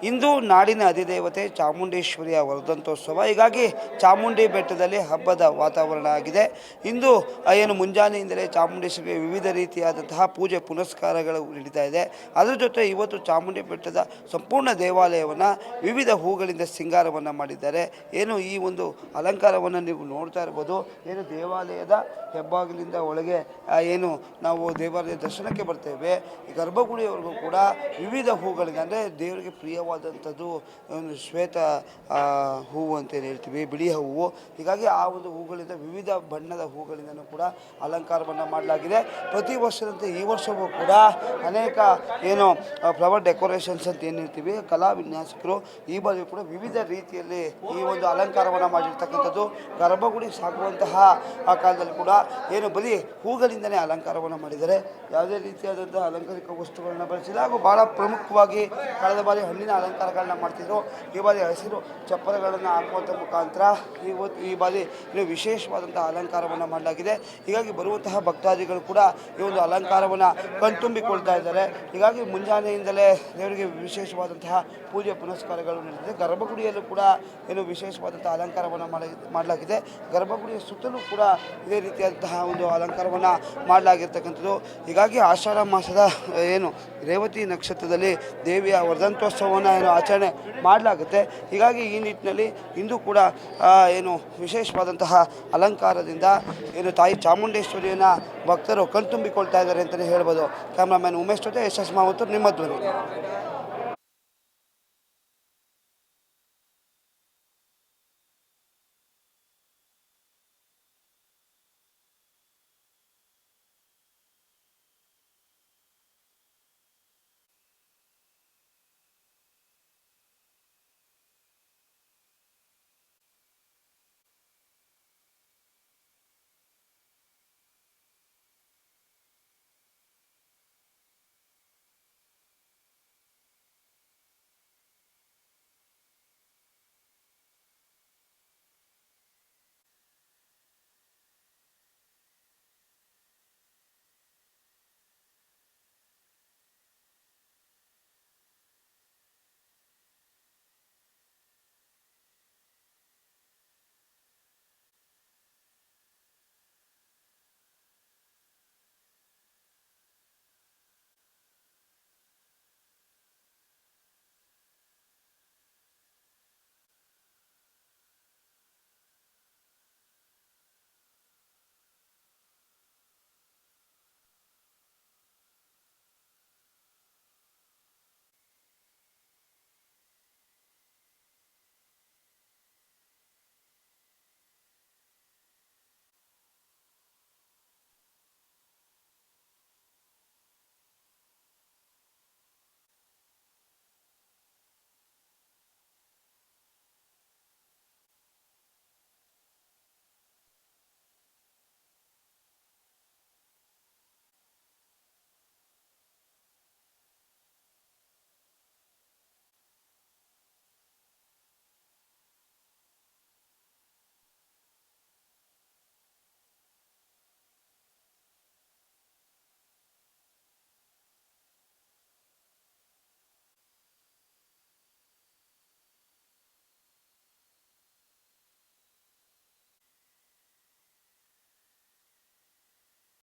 ಇಂದು ನಾಡಿನ ಅಧಿದೇವತೆ ಚಾಮುಂಡೇಶ್ವರಿಯ ವರ್ಧಂತೋತ್ಸವ. ಹೀಗಾಗಿ ಚಾಮುಂಡಿ ಬೆಟ್ಟದಲ್ಲಿ ಹಬ್ಬದ ವಾತಾವರಣ ಆಗಿದೆ. ಇಂದು ಏನು ಮುಂಜಾನೆಯಿಂದಲೇ ಚಾಮುಂಡೇಶ್ವರಿಗೆ ವಿವಿಧ ರೀತಿಯಾದಂತಹ ಪೂಜೆ ಪುನಸ್ಕಾರಗಳು ನಡೀತಾ ಇದೆ. ಅದರ ಜೊತೆ ಇವತ್ತು ಚಾಮುಂಡಿ ಬೆಟ್ಟದ ಸಂಪೂರ್ಣ ದೇವಾಲಯವನ್ನು ವಿವಿಧ ಹೂಗಳಿಂದ ಸಿಂಗಾರವನ್ನು ಮಾಡಿದ್ದಾರೆ. ಏನು ಈ ಒಂದು ಅಲಂಕಾರವನ್ನು ನೀವು ನೋಡ್ತಾ ಇರ್ಬೋದು. ಏನು ದೇವಾಲಯದ ಹೆಬ್ಬಾಗಿಲಿಂದ ಒಳಗೆ ಏನು ನಾವು ದೇವಾಲಯ ದರ್ಶನಕ್ಕೆ ಬರ್ತೇವೆ, ಈ ಗರ್ಭಗುಡಿಯವರೆಗೂ ಕೂಡ ವಿವಿಧ ಹೂಗಳಿಂದ, ಅಂದರೆ ದೇವರಿಗೆ ಪ್ರಿಯವಾದಂಥದ್ದು ಒಂದು ಶ್ವೇತ ಹೂವು ಅಂತೇನು ಹೇಳ್ತೀವಿ, ಬಿಳಿ ಹೂವು. ಹೀಗಾಗಿ ಆ ಒಂದು ಹೂಗಳಿಂದ ವಿವಿಧ ಬಣ್ಣದ ಹೂಗಳಿಂದಲೂ ಕೂಡ ಅಲಂಕಾರವನ್ನು ಮಾಡಲಾಗಿದೆ. ಪ್ರತಿ ವರ್ಷದಂತೆ ಈ ವರ್ಷವೂ ಕೂಡ ಅನೇಕ ಏನು ಫ್ಲವರ್ ಡೆಕೋರೇಷನ್ಸ್ ಅಂತ ಏನು ಹೇಳ್ತೀವಿ, ಕಲಾ ವಿನ್ಯಾಸಕರು ಈ ಬಾರಿ ಕೂಡ ವಿವಿಧ ರೀತಿಯಲ್ಲಿ ಈ ಒಂದು ಅಲಂಕಾರವನ್ನು ಮಾಡಿರ್ತಕ್ಕಂಥದ್ದು. ಗರ್ಭಗುಡಿ ಸಾಗುವಂತಹ ಆ ಕಾಲದಲ್ಲಿ ಕೂಡ ಏನು ಬರೀ ಹೂಗಳಿಂದಲೇ ಅಲಂಕಾರವನ್ನು ಮಾಡಿದ್ದಾರೆ. ಯಾವುದೇ ರೀತಿಯಾದಂತಹ ಅಲಂಕಾರಿಕ ವಸ್ತುಗಳನ್ನ ಬಳಸಿಲ್ಲ. ಹಾಗೂ ಭಾಳ ಪ್ರಮುಖವಾಗಿ ಕಳೆದ ಬಾರಿ ಹಣ್ಣಿನ ಅಲಂಕಾರಗಳನ್ನ ಮಾಡ್ತಿದ್ರು. ಈ ಬಾರಿ ಹಸಿರು ಚಪ್ಪರಗಳನ್ನು ಹಾಕುವಂಥ ಮುಖಾಂತರ ಈ ಬಾರಿ ಇನ್ನು ವಿಶೇಷವಾದಂತಹ ಅಲಂಕಾರವನ್ನು ಮಾಡಲಾಗಿದೆ. ಹೀಗಾಗಿ ಬರುವಂತಹ ಭಕ್ತಾದಿಗಳು ಕೂಡ ಈ ಒಂದು ಅಲಂಕಾರವನ್ನು ಕಣ್ತುಂಬಿಕೊಳ್ತಾ ಇದ್ದಾರೆ. ಹೀಗಾಗಿ ಮುಂಜಾನೆಯಿಂದಲೇ ದೇವರಿಗೆ ವಿಶೇಷವಾದಂತಹ ಪೂಜೆ ಪುನಸ್ಕಾರಗಳು ನಡೆದಿದೆ. ಗರ್ಭಗುಡಿಯಲ್ಲೂ ಕೂಡ ಏನು ವಿಶೇಷವಾದಂತಹ ಅಲಂಕಾರವನ್ನು ಮಾಡಲಾಗಿದೆ. ಗರ್ಭಗುಡಿಯ ಸುತ್ತಲೂ ಕೂಡ ಇದೇ ರೀತಿಯಾದಂತಹ ಒಂದು ಅಲಂಕಾರವನ್ನು ಮಾಡಲಾಗಿರ್ತಕ್ಕಂಥದ್ದು. ಹೀಗಾಗಿ ಆಷಾಢ ಮಾಸದ ಏನು ರೇವತಿ ನಕ್ಷತ್ರದಲ್ಲಿ ದೇವಿಯ ವರ್ಧಂತೋತ್ಸವವನ್ನು ಏನು ಆಚರಣೆ ಮಾಡಲಾಗುತ್ತೆ. ಹೀಗಾಗಿ ಈ ನಿಟ್ಟಿನಲ್ಲಿ ಇಂದು ಕೂಡ ಏನು ವಿಶೇಷವಾದಂತಹ ಅಲಂಕಾರದಿಂದ ಏನು ತಾಯಿ ಚಾಮುಂಡೇಶ್ವರಿಯನ್ನು ಭಕ್ತರು ಕಣ್ತುಂಬಿಕೊಳ್ತಾ ಇದ್ದಾರೆ ಅಂತಲೇ ಹೇಳ್ಬೋದು. ಕ್ಯಾಮ್ರಾಮನ್ ಉಮೇಶ್ ಜೊತೆ SS ಮಾವತ್ತೂರು, ನಿಮ್ಮ ಧ್ವನಿ.